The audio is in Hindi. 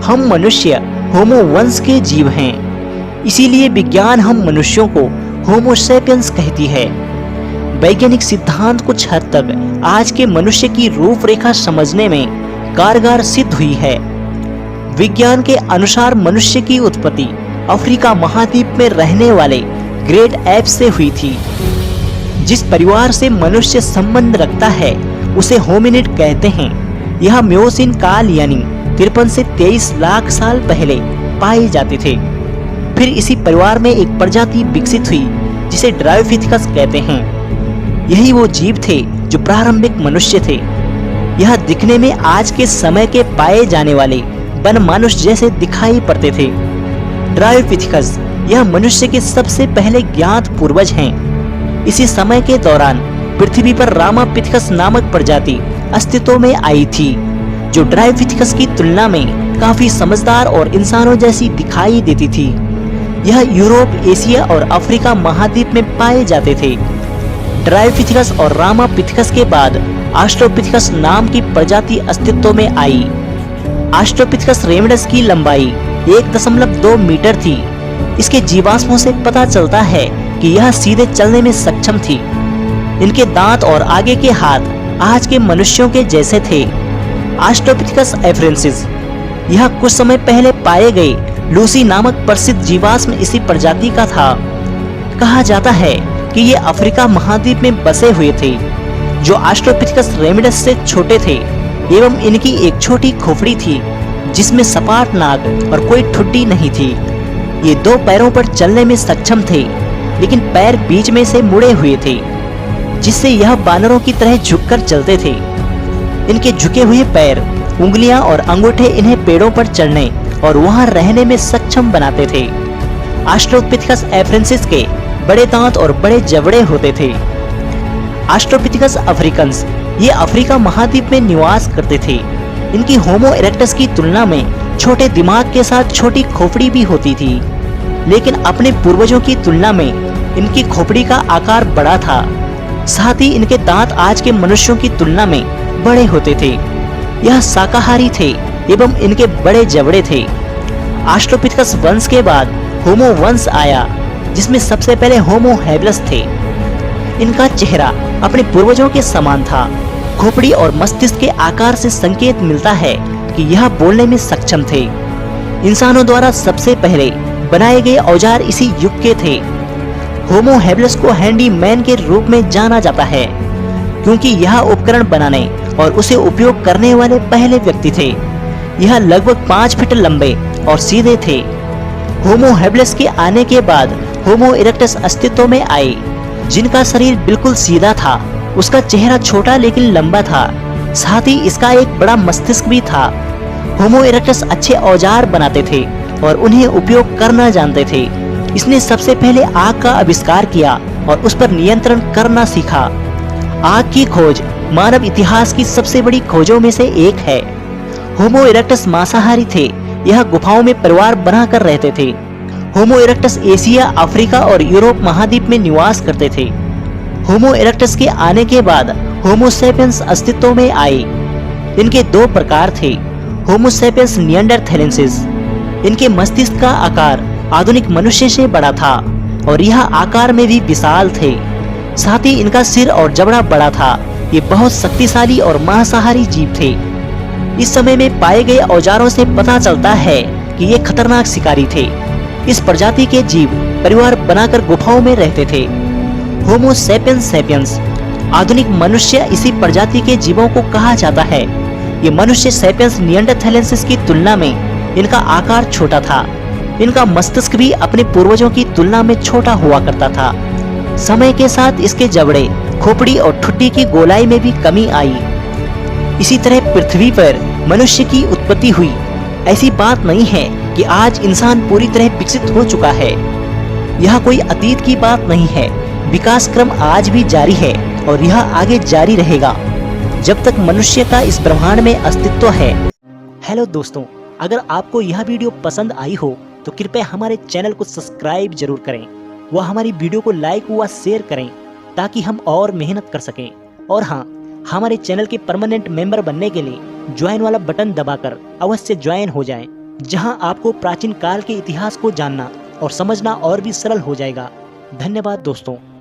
हम मनुष्य होमो वंश के जीव हैं। इसीलिए विज्ञान हम मनुष्यों को होमो सैपियंस कहती है। वैज्ञानिक सिद्धांत कुछ हद तक आज के मनुष्य की रूपरेखा समझने में कारगर सिद्ध हुई है। विज्ञान के अनुसार मनुष्य की उत्पत्ति अफ्रीका महाद्वीप में रहने वाले ग्रेट एप से हुई थी। जिस परिवार से मनुष्य संबंध रखता है उसे होमिनिड कहते हैं। यह मियोसीन काल यानी 53 से 23 लाख साल पहले पाए जाते थे। फिर इसी परिवार में एक प्रजाति विकसित हुई जिसे ड्रायोफिथिकस कहते हैं। यही वो जीव थे जो प्रारंभिक मनुष्य थे। यह दिखने में आज के समय के पाए जाने वाले वन मानुष जैसे दिखाई पड़ते थे। ड्रायोफिथिकस यह मनुष्य के सबसे पहले ज्ञात पूर्वज हैं। इसी समय के दौरान पृथ्वी पर रामापिथेकस नामक प्रजाति अस्तित्व में आई थी, जो ड्रायोफिथिकस की तुलना में काफी समझदार और इंसानों जैसी दिखाई देती थी। यह यूरोप, एशिया और अफ्रीका महाद्वीप में पाए जाते थे। ड्रायोफिथिकस और रामापिथेकस के बाद ऑस्ट्रोपिथेकस नाम की प्रजाति अस्तित्व में आई। ऑस्ट्रोपिथेकस रेमिडस की लंबाई 1.2 मीटर थी। इसके जीवाश्मों से पता चलता है कि यह सीधे चलने में सक्षम थी। इनके दांत और आगे के हाथ आज के मनुष्यों के जैसे थे। ऑस्ट्रोपिथेकस एफ्रेंसिस यह कुछ समय पहले पाए गए लूसी नामक प्रसिद्ध जीवाश्म इसी प्रजाति का था। कहा जाता है कि ये अफ्रीका महाद्वीप में बसे हुए थे, जो ऑस्ट्रोपिथेकस रेमिडस से छोटे थे एवं इनकी एक छोटी खोपड़ी थी जिसमें सपाट नाक और कोई ठुड्डी नहीं थी। ये 2 पैरों पर चलने में सक्षम थे, लेकिन पैर बीच में से मुड़े हुए थे, जिससे यह बानरों की तरह झुककर चलते थे। इनके झुके हुए पैर, उंगलियां और अंगूठे इन्हें पेड़ों पर चढ़ने और वहां रहने में सक्षम बनाते थे। ऑस्ट्रोपिथेकस एफ्रेंसिस के बड़े दांत और बड़े जबड़े होते थे। ऑस्ट्रोपिथेकस अफ्रीकन्स ये अफ्रीका महाद्वीप में निवास करते थे। इनकी होमो इरेक्टस की तुलना में छोटे दिमाग के साथ छोटी खोपड़ी भी होती थी, लेकिन अपने पूर्वजों की तुलना में इनकी खोपड़ी का आकार बड़ा था। साथ ही इनके दांत आज के मनुष्यों की तुलना में बड़े होते थे। यह शाकाहारी थे एवं इनके बड़े जबड़े थे। ऑस्ट्रोपिथेकस वंश के बाद होमो वंश आया, जिसमें सबसे पहले होमो हैबिलस थे। इनका चेहरा अपने पूर्वजों के समान था। खोपड़ी और मस्तिष्क के आकार से संकेत मिलता है कि यह बोलने में सक्षम थे। इंसानों द्वारा सबसे पहले बनाए गए औजार इसी युग के थे। होमो हैबिलस को हैंडी मैन के रूप में जाना जाता है, क्योंकि यह उपकरण बनाने और उसे उपयोग करने वाले पहले व्यक्ति थे। यह लगभग 5 फीट लंबे और सीधे थे। होमो हैबिलस के आने के बाद होमो इरेक्टस अस्तित्व में आए, जिनका शरीर बिल्कुल सीधा था। उसका चेहरा छोटा लेकिन लंबा था। साथ ही इसका एक बड़ा मस्तिष्क भी था। होमो इरेक्टस अच्छे औजार बनाते थे और उन्हें उपयोग करना जानते थे। इसने सबसे पहले आग का आविष्कार किया और उस पर नियंत्रण करना सीखा। आग की खोज मानव इतिहास की सबसे बड़ी खोजों में से एक है। होमो इरेक्टस मांसाहारी थे। यह गुफाओं में परिवार बनाकर रहते थे। होमो इरेक्टस एशिया, अफ्रीका और यूरोप महाद्वीप में निवास करते थे। होमो इरेक्टस के आने के बाद होमो सैपियंस अस्तित्व में आए। इनके 2 प्रकार थे, होमो सैपियंस निएंडरथैलेंसिस। इनके मस्तिष्क का आकार आधुनिक मनुष्य से बड़ा था और यह आकार में भी विशाल थे। साथ ही इनका सिर और जबड़ा बड़ा था। ये बहुत शक्तिशाली और मांसाहारी जीव थे। इस समय में पाए गए औजारों से पता चलता है कि ये खतरनाक शिकारी थे। इस प्रजाति के जीव परिवार बनाकर गुफाओं में रहते थे। होमो सैपियंस सैपियंस आधुनिक मनुष्य इसी प्रजाति के जीवों को कहा जाता है। ये मनुष्य सैपियंस निएंडरथैलेंसिस की तुलना में इनका आकार छोटा था। इनका मस्तिष्क भी अपने पूर्वजों की तुलना में छोटा हुआ करता था। समय के साथ इसके जबड़े, खोपड़ी और ठुड्डी की गोलाई में भी कमी आई। इसी तरह पृथ्वी पर मनुष्य की उत्पत्ति हुई। ऐसी बात नहीं है कि आज इंसान पूरी तरह विकसित हो चुका है। यह कोई अतीत की बात नहीं है। विकास क्रम आज भी जारी है और यह आगे जारी रहेगा जब तक मनुष्य का इस ब्रह्मांड में अस्तित्व है। हेलो दोस्तों, अगर आपको यह वीडियो पसंद आई हो तो कृपया हमारे चैनल को सब्सक्राइब जरूर करें व हमारी वीडियो को लाइक व शेयर करें ताकि हम और मेहनत कर सकें। और हाँ, हमारे चैनल के परमानेंट मेंबर बनने के लिए ज्वाइन वाला बटन दबाकर अवश्य ज्वाइन हो जाएं। जहां आपको प्राचीन काल के इतिहास को जानना और समझना और भी सरल हो जाएगा। धन्यवाद दोस्तों।